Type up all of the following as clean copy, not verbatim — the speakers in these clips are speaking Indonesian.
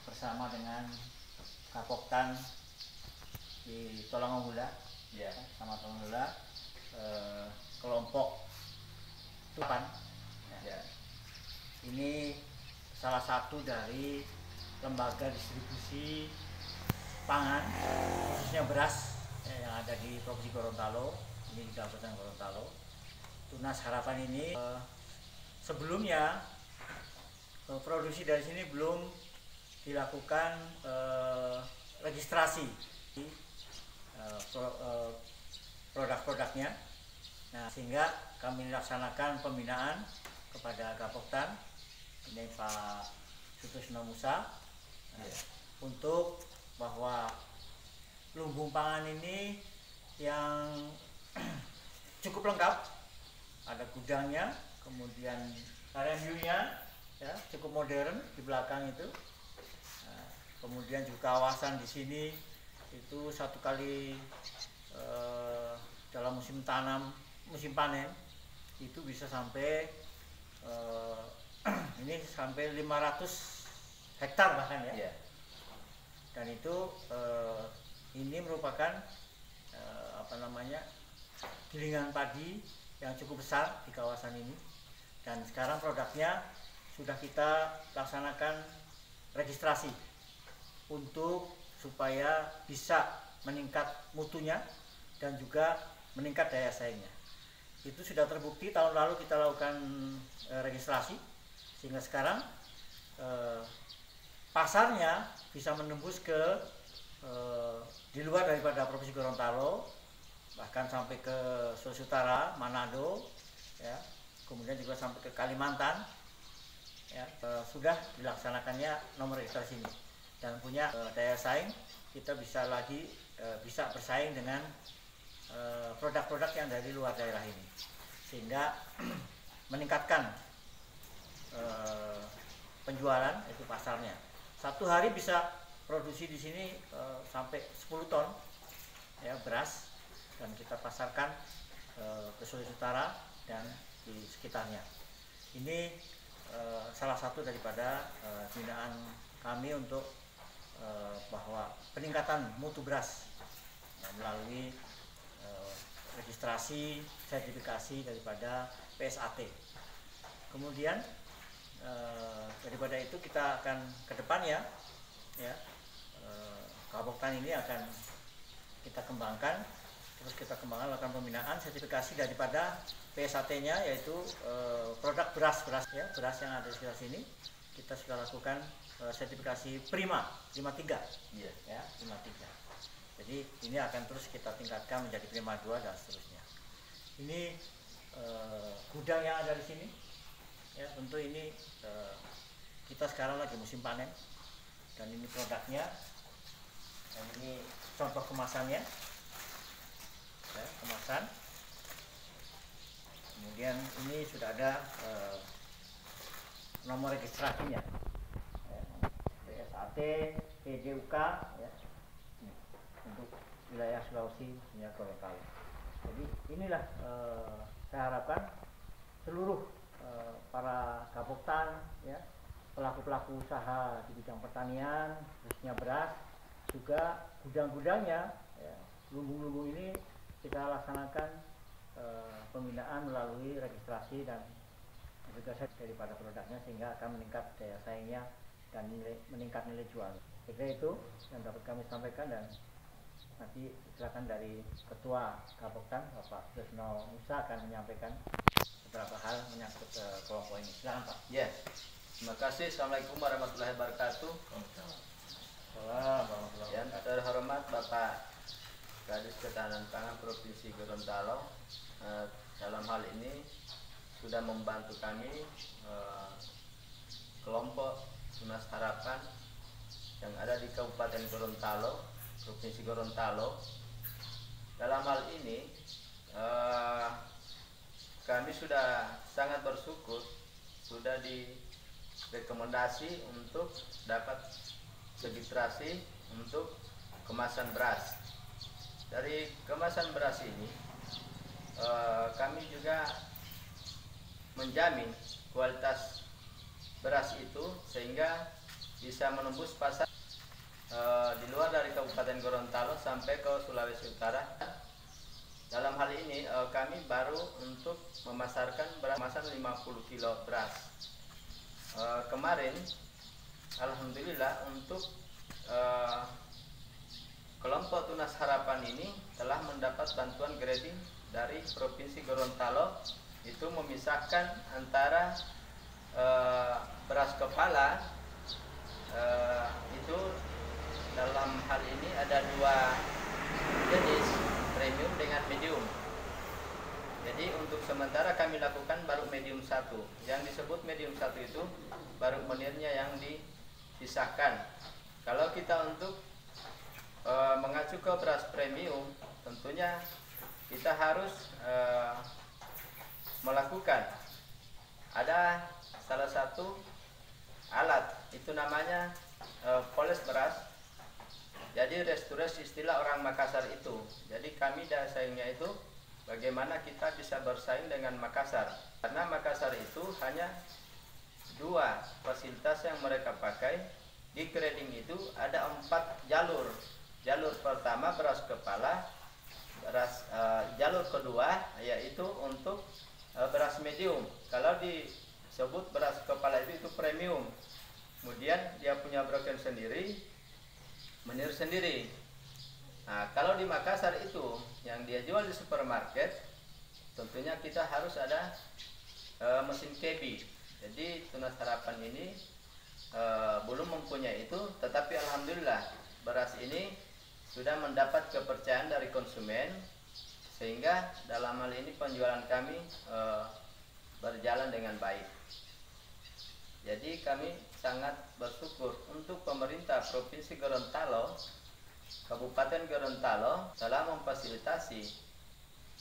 bersama dengan Kapoktan di Tolongonggula, Ya. sama Tolongonggula, kelompok Tupan. Ya. Ini salah satu dari lembaga distribusi pangan, khususnya beras yang ada di Provinsi Gorontalo, ini di Kabupaten Gorontalo. Tunas Harapan ini sebelumnya produksi dari sini belum dilakukan registrasi produk-produknya. Nah, sehingga kami laksanakan pembinaan kepada Kapoktan, ini Pak Sutisno Musa, untuk bahwa lumbung pangan ini yang cukup lengkap, ada gudangnya, kemudian RMU-nya ya, cukup modern di belakang itu. Nah, kemudian juga kawasan di sini itu satu kali dalam musim tanam, musim panen itu bisa sampai ini sampai 500 hektar bahkan ya. Yeah. Dan itu ini merupakan gilingan padi yang cukup besar di kawasan ini. Dan sekarang produknya sudah kita laksanakan registrasi untuk supaya bisa meningkat mutunya dan juga meningkat daya saingnya. Itu sudah terbukti tahun lalu kita lakukan registrasi, sehingga sekarang pasarnya bisa menembus ke di luar daripada Provinsi Gorontalo, bahkan sampai ke Sulawesi Utara, Manado, ya, kemudian juga sampai ke Kalimantan. Ya, sudah dilaksanakannya nomor registrasi ini dan punya daya saing, kita bisa bisa bersaing dengan produk-produk yang dari luar daerah ini, sehingga meningkatkan penjualan, itu pasarnya. Satu hari bisa produksi di sini sampai 10 ton ya beras, dan kita pasarkan ke Sulawesi Utara dan di sekitarnya. Ini salah satu daripada binaan kami untuk bahwa peningkatan mutu beras melalui registrasi sertifikasi daripada PSAT. Kemudian daripada itu kita akan ke depannya ya, Kapoktan ini akan kita kembangkan, terus kita kembangkan, lakukan pembinaan sertifikasi daripada PSAT-nya, yaitu produk beras ya, beras yang ada di sekitar sini kita sudah lakukan sertifikasi Prima 53. Yeah. Ya, Prima 3. Jadi ini akan terus kita tingkatkan menjadi Prima 2 dan seterusnya. Ini gudang yang ada di sini ya, tentu ini kita sekarang lagi musim panen, dan ini produknya, dan ini contoh kemasannya ya, kemasan. Kemudian ini sudah ada nomor registrasinya ya, PSAT, PJUK ya, untuk wilayah Sulawesi hingga Gorontalo. Jadi inilah saya harapkan seluruh para Kapoktan ya, pelaku-pelaku usaha di bidang pertanian, khususnya beras, juga gudang-gudangnya ya, lumbung-lumbung ini kita laksanakan pembinaan melalui registrasi dan juga daripada produknya, sehingga akan meningkat daya saingnya dan meningkat nilai jual. Jadi itu yang dapat kami sampaikan, dan nanti silakan dari Ketua Kapoktan Bapak Sutisno Musa akan menyampaikan beberapa hal menyangkut kelompok ini. Silakan Pak. Ya. Terima kasih. Assalamualaikum warahmatullahi wabarakatuh. Yang terhormat Bapak Kadis Ketahanan Pangan Provinsi Gorontalo, dalam hal ini sudah membantu kami kelompok Tunas Harapan yang ada di Kabupaten Gorontalo, Provinsi Gorontalo. Dalam hal ini kami sudah sangat bersyukur sudah direkomendasi untuk dapat registrasi untuk kemasan beras. Dari kemasan beras ini kami juga menjamin kualitas beras itu, sehingga bisa menembus pasar di luar dari Kabupaten Gorontalo sampai ke Sulawesi Utara. Dalam hal ini kami baru untuk memasarkan beras kemasan 50 kilo beras. Kemarin alhamdulillah untuk kelompok Tunas Harapan ini telah mendapat bantuan grading dari Provinsi Gorontalo, itu memisahkan antara beras kepala itu dalam hal ini ada dua jenis, premium dengan medium. Jadi untuk sementara kami lakukan baru medium 1. Yang disebut medium 1 itu baru menirnya yang dipisahkan. Kalau kita untuk mengacu ke beras premium, tentunya kita harus melakukan ada salah satu alat, itu namanya poles beras. Jadi rest istilah orang Makassar itu. Jadi kami saingnya itu bagaimana kita bisa bersaing dengan Makassar, karena Makassar itu hanya dua fasilitas yang mereka pakai. Di grading itu ada 4 jalur. Jalur pertama beras kepala, jalur kedua yaitu untuk beras medium. Kalau disebut beras kepala itu premium. Kemudian dia punya broken sendiri, menir sendiri. Nah, kalau di Makassar itu yang dia jual di supermarket, tentunya kita harus ada mesin KB. Jadi Tunas Harapan ini belum mempunyai itu, tetapi alhamdulillah beras ini sudah mendapat kepercayaan dari konsumen, sehingga dalam hal ini penjualan kami berjalan dengan baik. Jadi kami sangat bersyukur untuk pemerintah Provinsi Gorontalo, Kabupaten Gorontalo telah memfasilitasi,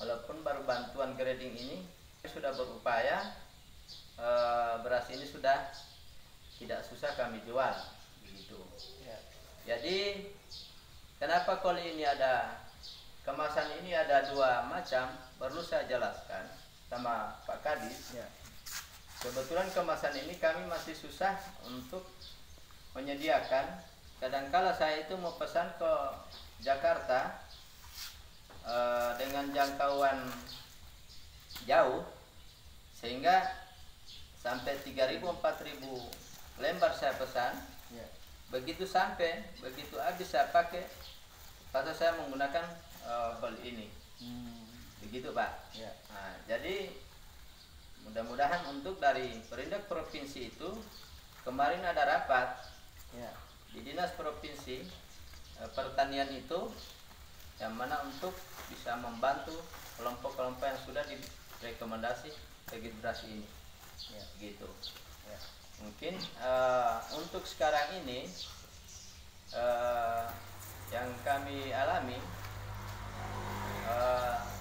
walaupun baru bantuan grading ini sudah berupaya, beras ini sudah tidak susah kami jual begitu. Jadi kenapa kalau ini ada kemasan ini ada 2 macam, perlu saya jelaskan sama Pak Kadis. Kebetulan kemasan ini kami masih susah untuk menyediakan. Kadangkala saya itu mau pesan ke Jakarta dengan jangkauan jauh, sehingga sampai 3.000 4.000 lembar saya pesan. Begitu sampai, begitu habis saya pakai, pasal saya menggunakan hal ini. Begitu Pak. Nah, jadi mudah-mudahan untuk dari Perindak Provinsi itu kemarin ada rapat di Dinas Provinsi Pertanian itu, yang mana untuk bisa membantu kelompok-kelompok yang sudah direkomendasi bagi beras ini. Gitu. Mungkin untuk sekarang ini yang kami alami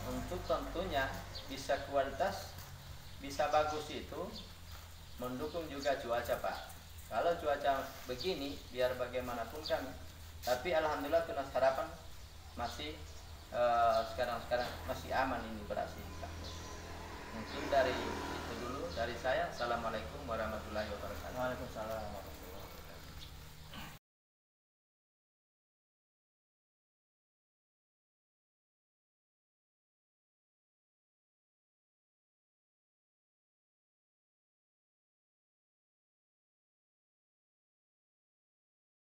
untuk tentunya bisa kualitas, bisa bagus itu mendukung juga cuaca Pak. Kalau cuaca begini biar bagaimanapun kan, tapi alhamdulillah Tunas Harapan masih sekarang masih aman ini beras ini Pak. Mungkin dari itu dulu dari saya. Assalamualaikum warahmatullahi wabarakatuh. Waalaikumsalam.